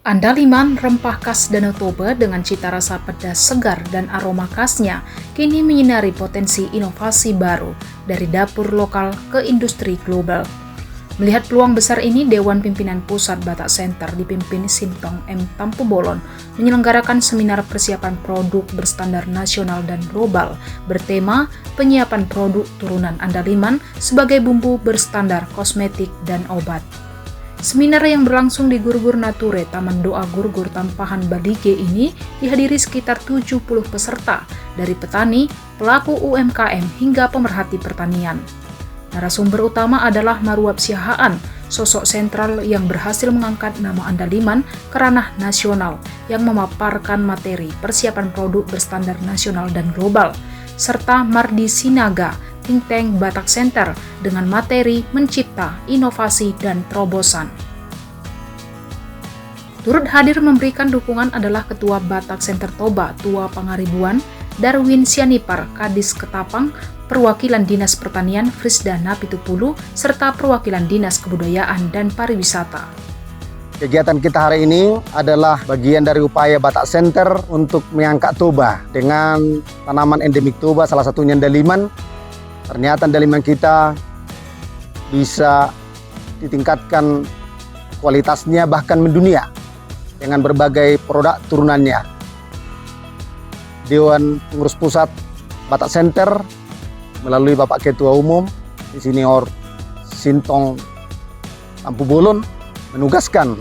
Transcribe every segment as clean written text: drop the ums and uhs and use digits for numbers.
Andaliman, rempah khas Danau Toba dengan cita rasa pedas segar dan aroma khasnya kini menyinari potensi inovasi baru dari dapur lokal ke industri global. Melihat peluang besar ini, Dewan Pimpinan Pusat Batak Center dipimpin Sintong M. Tampu Bolon menyelenggarakan seminar persiapan produk berstandar nasional dan global bertema penyiapan produk turunan Andaliman sebagai bumbu berstandar kosmetik dan obat. Seminar yang berlangsung di Gurgur Nature, Taman Doa Gurgur Tampahan Balige ini dihadiri sekitar 70 peserta dari petani, pelaku UMKM hingga pemerhati pertanian. Narasumber utama adalah Maruap Siahaan, sosok sentral yang berhasil mengangkat nama Andaliman ke ranah nasional yang memaparkan materi persiapan produk berstandar nasional dan global, serta Mardi Sinaga, think tank Batak Center dengan materi mencipta, inovasi, dan terobosan. Turut hadir memberikan dukungan adalah Ketua Batak Center Toba, Tua Pangaribuan, Darwin Sianipar, Kadis Ketapang, Perwakilan Dinas Pertanian Frisda Napitupulu, serta Perwakilan Dinas Kebudayaan dan Pariwisata. Kegiatan kita hari ini adalah bagian dari upaya Batak Center untuk mengangkat Toba dengan tanaman endemik Toba, salah satunya Andaliman. Ternyata Andaliman kita bisa ditingkatkan kualitasnya bahkan mendunia dengan berbagai produk turunannya. Dewan Pengurus Pusat Batak Center melalui Bapak Ketua Umum Insinyur Sintong Tampu Bolon menugaskan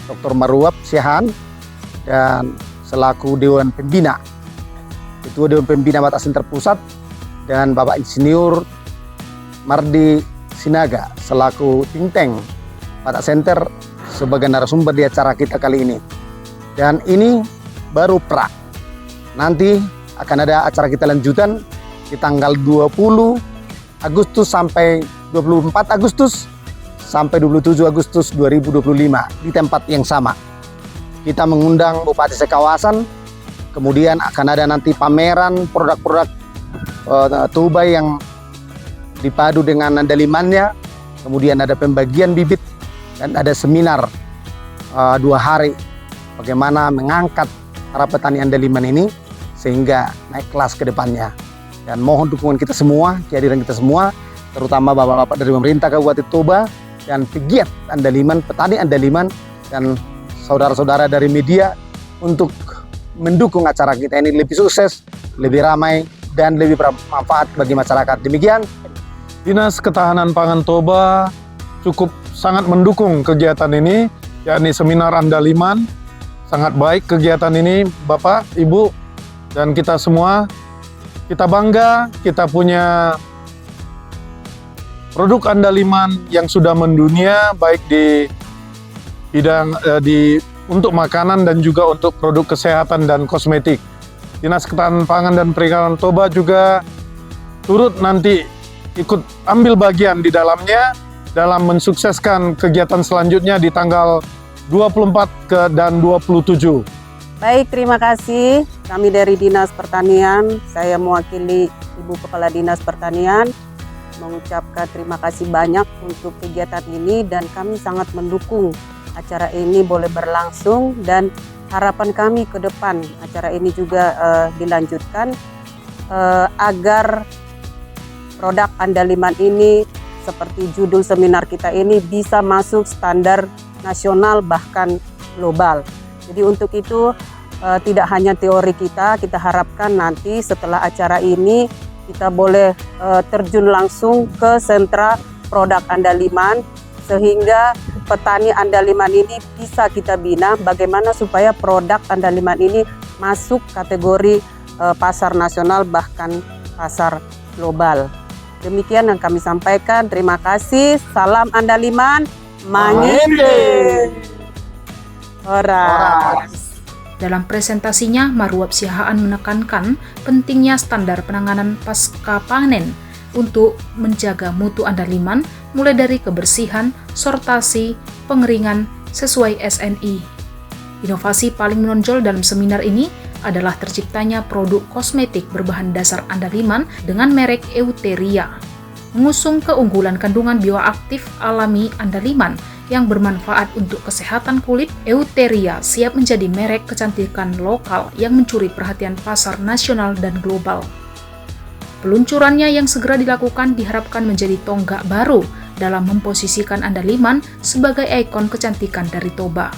Dr. Maruap Siahaan dan selaku Dewan Pembina, Ketua Dewan Pembina Batak Center Pusat, dan Bapak Insinyur Mardi Sinaga selaku think tank Batak Center sebagai narasumber di acara kita kali ini. Dan ini baru pra. Nanti akan ada acara kita lanjutan di tanggal 20 Agustus sampai 24 Agustus sampai 27 Agustus 2025 di tempat yang sama. Kita mengundang Bupati sekawasan, kemudian akan ada nanti pameran produk-produk Toba yang dipadu dengan Andalimannya, kemudian ada pembagian bibit dan ada seminar 2 hari bagaimana mengangkat para petani Andaliman ini sehingga naik kelas ke depannya. Dan mohon dukungan kita semua, kehadiran kita semua, terutama bapak-bapak dari pemerintah Kabupaten Toba dan pegiat Andaliman, petani Andaliman, dan saudara-saudara dari media untuk mendukung acara kita ini lebih sukses, lebih ramai, dan lebih bermanfaat bagi masyarakat. Demikian. Dinas Ketahanan Pangan Toba cukup sangat mendukung kegiatan ini, yakni seminar Andaliman. Sangat baik kegiatan ini, Bapak, Ibu, dan kita semua. Kita bangga, kita punya produk Andaliman yang sudah mendunia, baik di bidang untuk makanan dan juga untuk produk kesehatan dan kosmetik. Dinas Ketahanan Pangan dan Perikanan Toba juga turut nanti ikut ambil bagian di dalamnya dalam mensukseskan kegiatan selanjutnya di tanggal 24 dan 27. Baik, terima kasih. Kami dari Dinas Pertanian, saya mewakili Ibu Kepala Dinas Pertanian, mengucapkan terima kasih banyak untuk kegiatan ini dan kami sangat mendukung acara ini boleh berlangsung dan harapan kami ke depan acara ini juga dilanjutkan agar produk Andaliman ini seperti judul seminar kita ini bisa masuk standar nasional bahkan global. Jadi untuk itu tidak hanya teori kita harapkan nanti setelah acara ini kita boleh terjun langsung ke sentra produk Andaliman sehingga petani Andaliman ini bisa kita bina bagaimana supaya produk Andaliman ini masuk kategori pasar nasional bahkan pasar global. Demikian yang kami sampaikan. Terima kasih. Salam Andaliman. Manginde. Ora. Dalam presentasinya, Maruap Siahaan menekankan pentingnya standar penanganan pasca panen untuk menjaga mutu Andaliman mulai dari kebersihan, sortasi, pengeringan sesuai SNI. Inovasi paling menonjol dalam seminar ini adalah terciptanya produk kosmetik berbahan dasar Andaliman dengan merek Euteria, mengusung keunggulan kandungan bioaktif alami Andaliman yang bermanfaat untuk kesehatan kulit, Euteria siap menjadi merek kecantikan lokal yang mencuri perhatian pasar nasional dan global. Peluncurannya yang segera dilakukan diharapkan menjadi tonggak baru dalam memposisikan Andaliman sebagai ikon kecantikan dari Toba.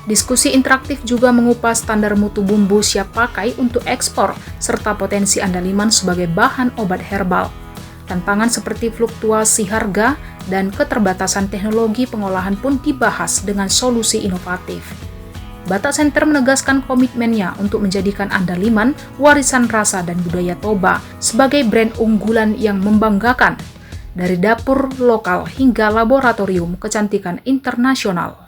Diskusi interaktif juga mengupas standar mutu bumbu siap pakai untuk ekspor, serta potensi Andaliman sebagai bahan obat herbal. Tantangan seperti fluktuasi harga dan keterbatasan teknologi pengolahan pun dibahas dengan solusi inovatif. Batak Center menegaskan komitmennya untuk menjadikan Andaliman warisan rasa dan budaya Toba sebagai brand unggulan yang membanggakan, dari dapur lokal hingga laboratorium kecantikan internasional.